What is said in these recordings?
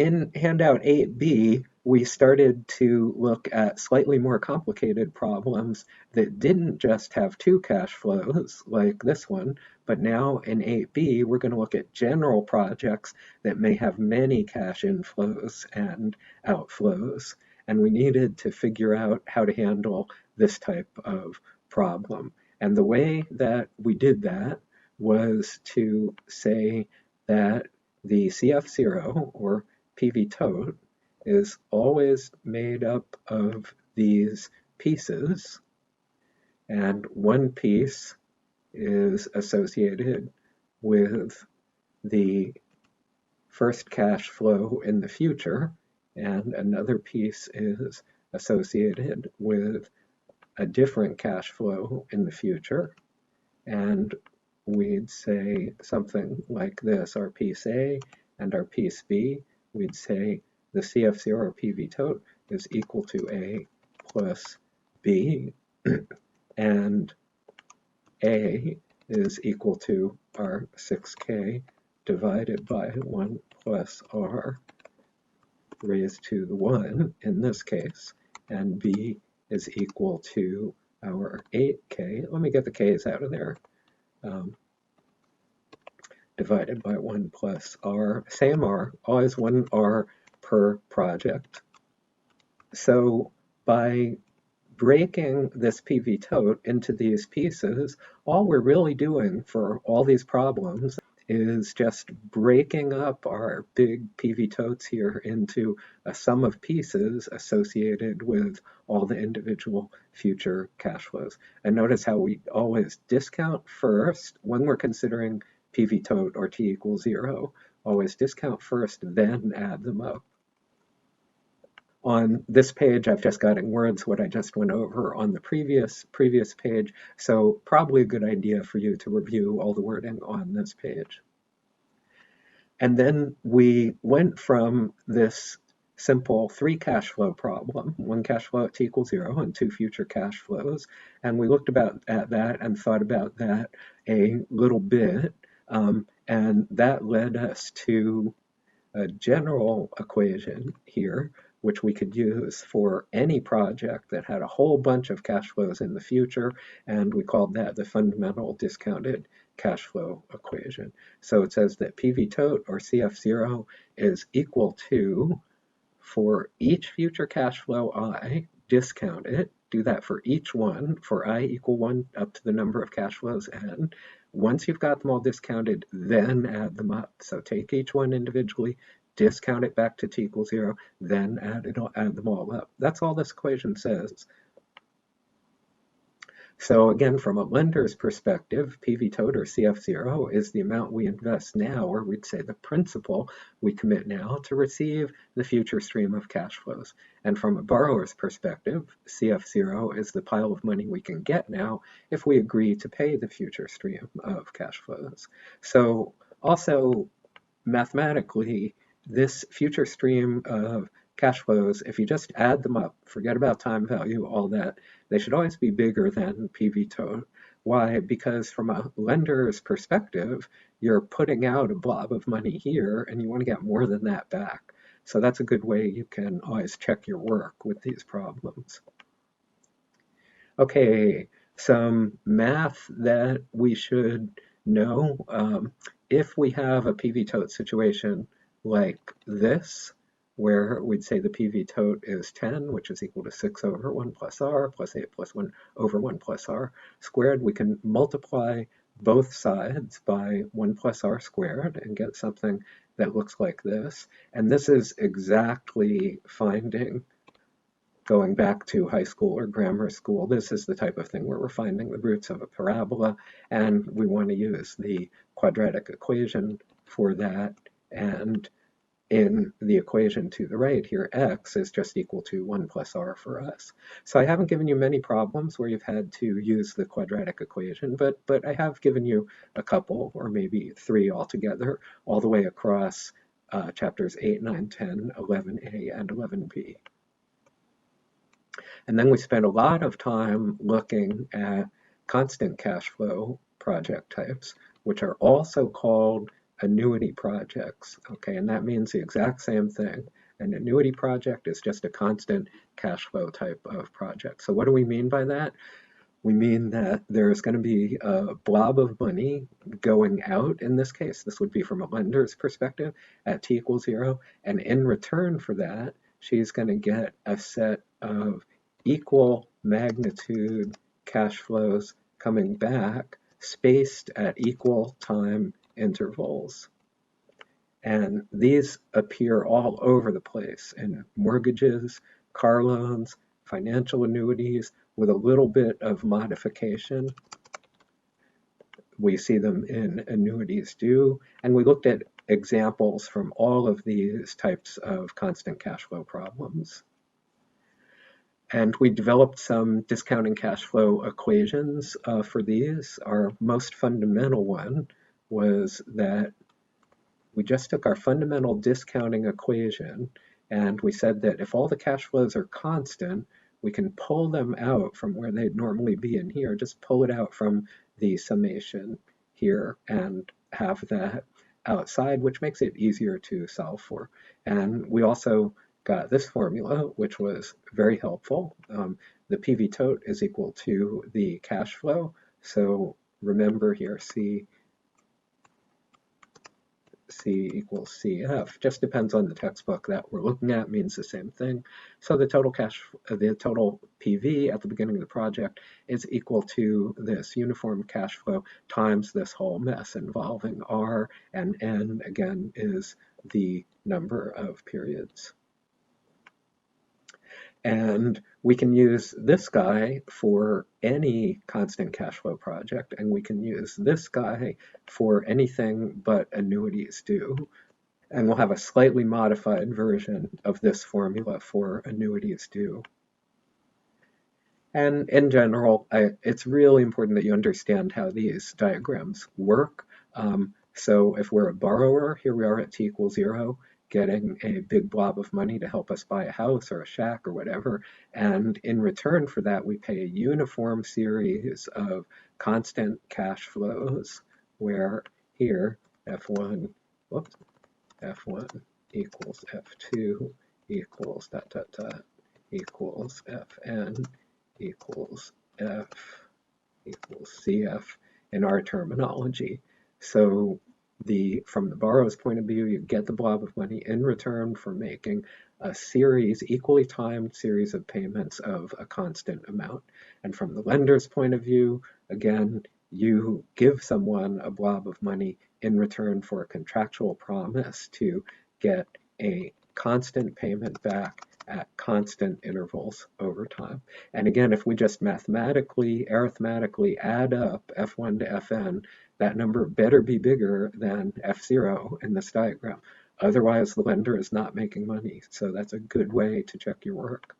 in handout 8B, we started to look at slightly more complicated problems that didn't just have two cash flows like this one, but now in 8B, we're going to look at general projects that may have many cash inflows and outflows. And we needed to figure out how to handle this type of problem. And the way that we did that was to say that the CF0, or PV tote, is always made up of these pieces, and one piece is associated with the first cash flow in the future, and another piece is associated with a different cash flow in the future. And we'd say something like this: our piece A and our piece B, we'd say the CF0 PV tote is equal to A plus B, and A is equal to our 6K divided by 1 plus R raised to the 1 in this case, and B is equal to our 8K. Let me get the K's out of there. Divided by 1 plus R, same R, always 1 R per project. So by breaking this PV tote into these pieces, all we're really doing for all these problems is just breaking up our big PV totes here into a sum of pieces associated with all the individual future cash flows. And notice how we always discount first when we're considering PV tote or t equals 0. Always discount first, then add them up. On this page, I've just got in words what I just went over on the previous page, so probably a good idea for you to review all the wording on this page. And then we went from this simple 3 cash flow problem, 1 cash flow at t equals 0 and 2 future cash flows, and we looked at that and thought about that a little bit, and that led us to a general equation here, which we could use for any project that had a whole bunch of cash flows in the future, and we called that the fundamental discounted cash flow equation. So it says that PV tote, or CF0, is equal to, for each future cash flow I, discount it, do that for each one, for I equal 1 up to the number of cash flows n. Once you've got them all discounted, then add them up. So take each one individually, discount it back to t equals 0, then add them all up. That's all this equation says. So again, from a lender's perspective, PV tote, or CF0, is the amount we invest now, or we'd say the principal we commit now to receive the future stream of cash flows. And from a borrower's perspective, CF0 is the pile of money we can get now if we agree to pay the future stream of cash flows. So also, mathematically, this future stream of cash flows, if you just add them up, forget about time value, all that, they should always be bigger than PV tote. Why? Because from a lender's perspective, you're putting out a blob of money here and you want to get more than that back. So that's a good way you can always check your work with these problems. Okay, some math that we should know. If we have a PV tote situation like this, where we'd say the PV tote is 10, which is equal to 6 over 1 plus r, plus 8 plus 1 over 1 plus r squared, we can multiply both sides by 1 plus r squared and get something that looks like this. And this is exactly finding, going back to high school or grammar school, this is the type of thing where we're finding the roots of a parabola, and we want to use the quadratic equation for that. And in the equation to the right here, x is just equal to 1 plus r for us. So I haven't given you many problems where you've had to use the quadratic equation, but I have given you a couple, or maybe 3 altogether, all the way across chapters 8, 9, 10, 11a, and 11b. And then we spent a lot of time looking at constant cash flow project types, which are also called annuity projects. Okay, and that means the exact same thing. An annuity project is just a constant cash flow type of project. So what do we mean by that? We mean that there's going to be a blob of money going out. In this case, this would be from a lender's perspective at t equals 0. And in return for that, she's going to get a set of equal magnitude cash flows coming back, spaced at equal time intervals. And these appear all over the place in mortgages, car loans, financial annuities, with a little bit of modification. We see them in annuities due, and we looked at examples from all of these types of constant cash flow problems. And we developed some discounting cash flow equations for these. Our most fundamental one was that we just took our fundamental discounting equation and we said that if all the cash flows are constant, we can pull them out from where they'd normally be in here, just pull it out from the summation here and have that outside, which makes it easier to solve for. And we also got this formula, which was very helpful. The PV tote is equal to the cash flow. So remember here, C equals CF, just depends on the textbook that we're looking at, means the same thing. So the total PV at the beginning of the project is equal to this uniform cash flow times this whole mess involving R, and N again is the number of periods. And we can use this guy for any constant cash flow project, and we can use this guy for anything but annuities due. And we'll have a slightly modified version of this formula for annuities due. And in general, it's really important that you understand how these diagrams work. So if we're a borrower, here we are at t equals 0, getting a big blob of money to help us buy a house or a shack or whatever. And in return for that, we pay a uniform series of constant cash flows, where here F1, whoops, F1 equals F2 equals ... equals Fn equals F equals CF in our terminology. So from the borrower's point of view, you get the blob of money in return for making a series, equally timed series of payments of a constant amount. And from the lender's point of view, again, you give someone a blob of money in return for a contractual promise to get a constant payment back at constant intervals over time. And again, if we just arithmetically add up F1 to Fn, that number better be bigger than F0 in this diagram. Otherwise, the lender is not making money. So that's a good way to check your work.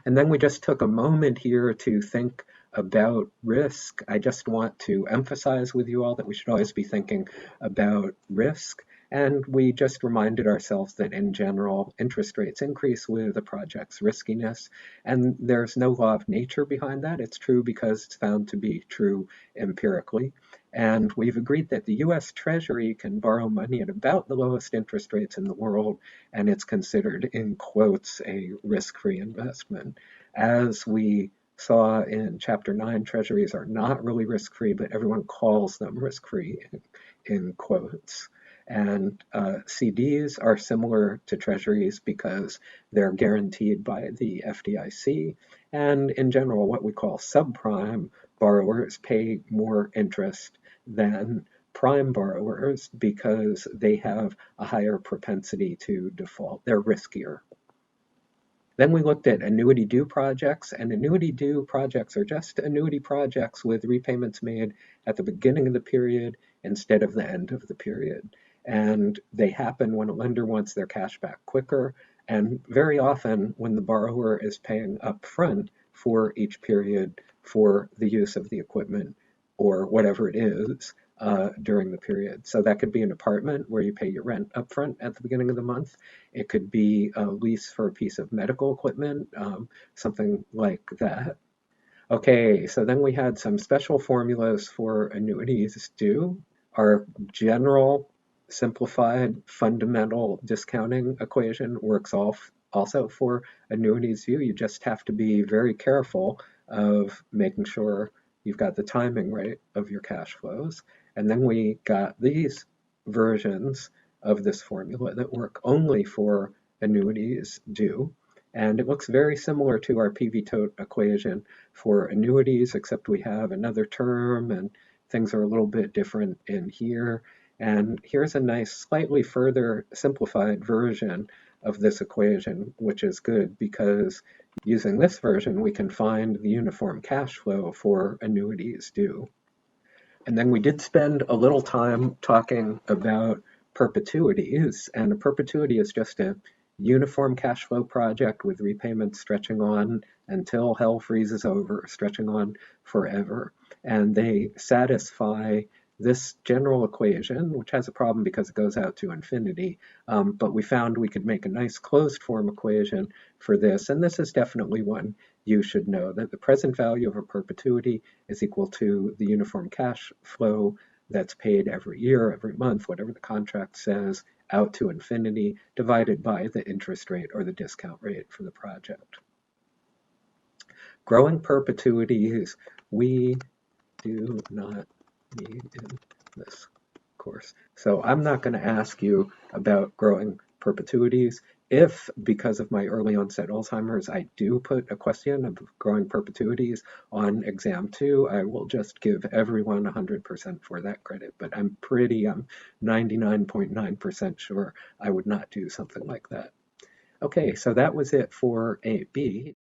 And then we just took a moment here to think about risk. I just want to emphasize with you all that we should always be thinking about risk. And we just reminded ourselves that in general, interest rates increase with a project's riskiness. And there's no law of nature behind that. It's true because it's found to be true empirically. And we've agreed that the US Treasury can borrow money at about the lowest interest rates in the world, and it's considered, in quotes, a risk-free investment. As we saw in Chapter 9, treasuries are not really risk-free, but everyone calls them risk-free in quotes. And CDs are similar to treasuries because they're guaranteed by the FDIC. And in general, what we call subprime borrowers pay more interest than prime borrowers because they have a higher propensity to default. They're riskier. Then we looked at annuity due projects, and annuity due projects are just annuity projects with repayments made at the beginning of the period instead of the end of the period. And they happen when a lender wants their cash back quicker, and very often when the borrower is paying upfront for each period for the use of the equipment or whatever it is during the period. So that could be an apartment where you pay your rent upfront at the beginning of the month. It could be a lease for a piece of medical equipment, something like that. Okay, so then we had some special formulas for annuities due. Our general simplified fundamental discounting equation works also for annuities view. You just have to be very careful of making sure you've got the timing right of your cash flows. And then we got these versions of this formula that work only for annuities due. And it looks very similar to our PV tote equation for annuities, except we have another term and things are a little bit different in here. And here's a nice, slightly further simplified version of this equation, which is good because using this version, we can find the uniform cash flow for annuities due. And then we did spend a little time talking about perpetuities, and a perpetuity is just a uniform cash flow project with repayments stretching on until hell freezes over, stretching on forever. And they satisfy this general equation, which has a problem because it goes out to infinity. But we found we could make a nice closed form equation for this, and this is definitely one you should know, that the present value of a perpetuity is equal to the uniform cash flow that's paid every year, every month, whatever the contract says, out to infinity, divided by the interest rate or the discount rate for the project. Growing perpetuities, we do not need in this course. So I'm not going to ask you about growing perpetuities. If, because of my early onset Alzheimer's, I do put a question of growing perpetuities on exam 2, I will just give everyone 100% for that credit. But I'm 99.9% sure I would not do something like that. Okay, so that was it for 8B.